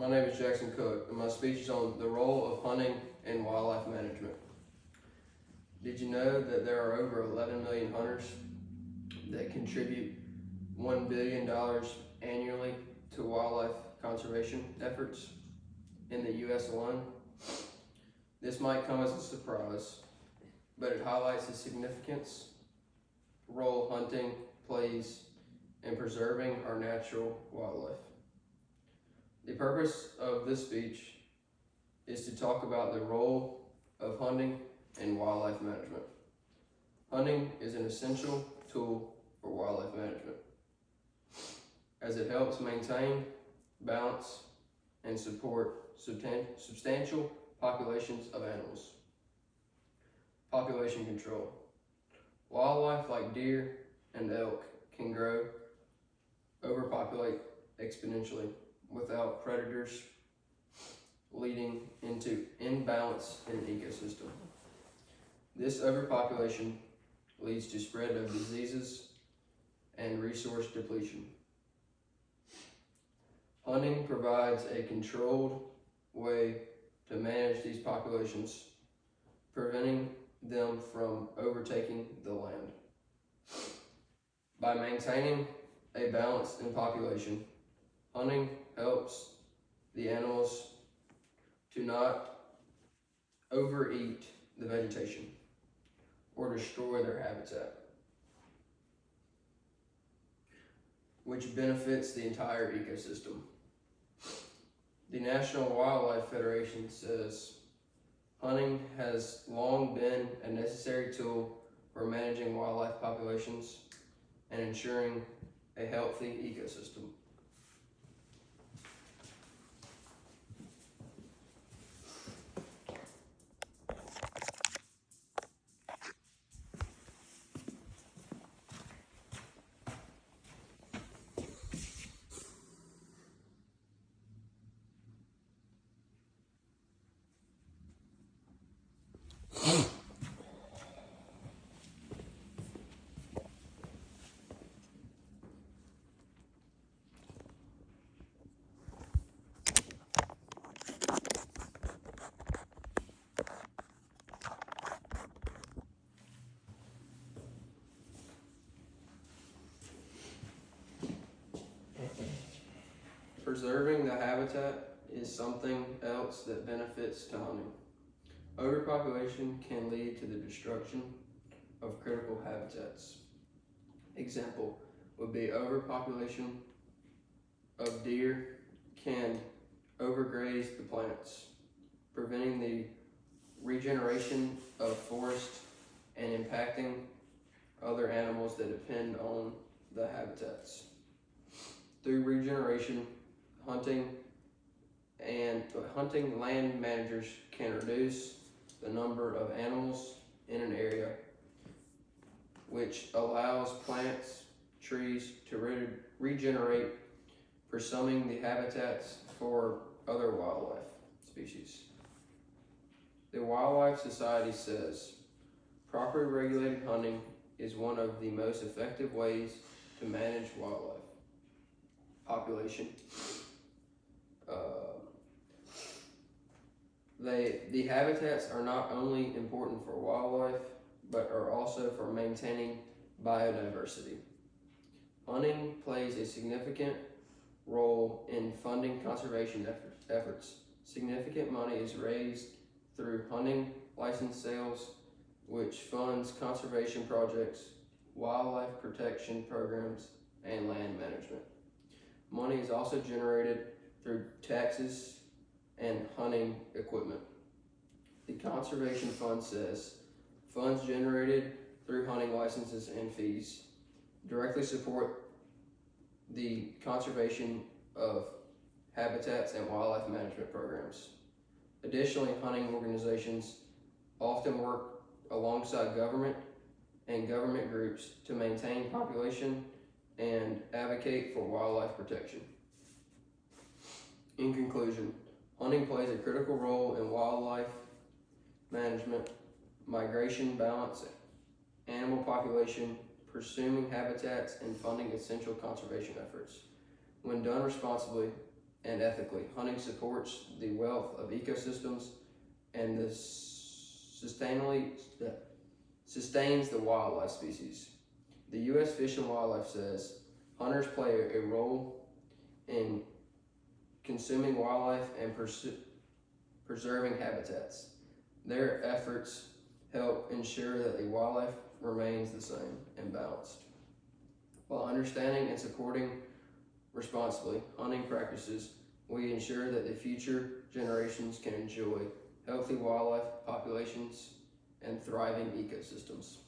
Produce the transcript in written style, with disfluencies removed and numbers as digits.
My name is Jackson Cook, and my speech is on the role of hunting in wildlife management. Did you know that there are over 11 million hunters that contribute $1 billion annually to wildlife conservation efforts in the U.S. alone? This might come as a surprise, but it highlights the significance role hunting plays in preserving our natural wildlife. The purpose of this speech is to talk about the role of hunting in wildlife management. Hunting is an essential tool for wildlife management, as it helps maintain, balance, and support substantial populations of animals. Population control. Wildlife like deer and elk can grow, overpopulate exponentially without predators, leading into imbalance in the ecosystem. This overpopulation leads to spread of diseases and resource depletion. Hunting provides a controlled way to manage these populations, preventing them from overtaking the land. By maintaining a balance in population, hunting helps the animals to not overeat the vegetation or destroy their habitat, which benefits the entire ecosystem. The National Wildlife Federation says hunting has long been a necessary tool for managing wildlife populations and ensuring a healthy ecosystem. Preserving the habitat is something else that benefits to hunting. Overpopulation can lead to the destruction of critical habitats. Example would be overpopulation of deer can overgraze the plants, preventing the regeneration of forest and impacting other animals that depend on the habitats. Through regeneration, hunting land managers can reduce the number of animals in an area, which allows plants, trees to regenerate, preserving the habitats for other wildlife species. The Wildlife Society says properly regulated hunting is one of the most effective ways to manage wildlife population. The habitats are not only important for wildlife, but are also for maintaining biodiversity. Hunting plays a significant role in funding conservation efforts. Significant money is raised through hunting license sales, which funds conservation projects, wildlife protection programs, and land management. Money is also generated through taxes and hunting equipment. The Conservation Fund says funds generated through hunting licenses and fees directly support the conservation of habitats and wildlife management programs. Additionally, hunting organizations often work alongside government and government groups to maintain population and advocate for wildlife protection. In conclusion, hunting plays a critical role in wildlife management, migration balance, animal population, pursuing habitats, and funding essential conservation efforts. When done responsibly, and ethically. Hunting supports the wealth of ecosystems and sustains the wildlife species. The U.S. Fish and Wildlife says hunters play a role in consuming wildlife and preserving habitats. Their efforts help ensure that the wildlife remains the same and balanced. While understanding and supporting responsibly hunting practices, we ensure that the future generations can enjoy healthy wildlife populations and thriving ecosystems.